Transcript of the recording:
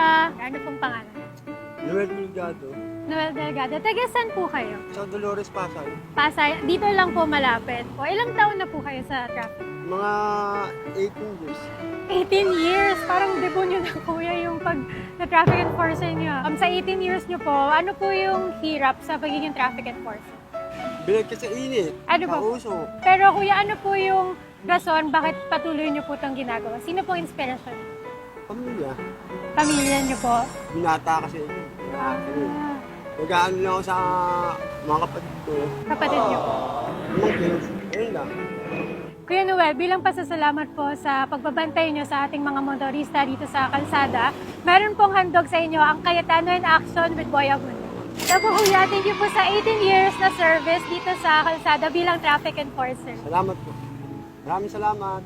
kuya. Ano pong pangalan? Noel Delgado. Noel Delgado. Taga saan po kayo? Sa Dolores, Pasay. Pasay. Dito lang po malapit po. Ilang taon na po kayo sa traffic? Mga 18 years. 18 years. Parang debut nyo na kuya yung pag-traffic enforcer nyo. Sa 18 years nyo po, ano po yung hirap sa pagiging traffic enforcer? Bilag ka sa init. Ano ba sa po? uso. Pero kuya, ano po yung rason bakit patuloy nyo po itong ginagawa? Sino pong inspirasyon? Pamilya. Pamilya nyo po? Binata kasi. Ah, Nag-aano lang ako sa mga kapatid ko. kapatid nyo po. Mga kilos. Ayun lang. Kuya Noel, bilang pasasalamat po sa pagbabantay nyo sa ating mga motorista dito sa kalsada, meron pong handog sa inyo ang Cayetano in Action with Boy Aguno. So po kuya, thank you po sa 18 years na service dito sa kalsada bilang traffic enforcer. Salamat po. Maraming salamat.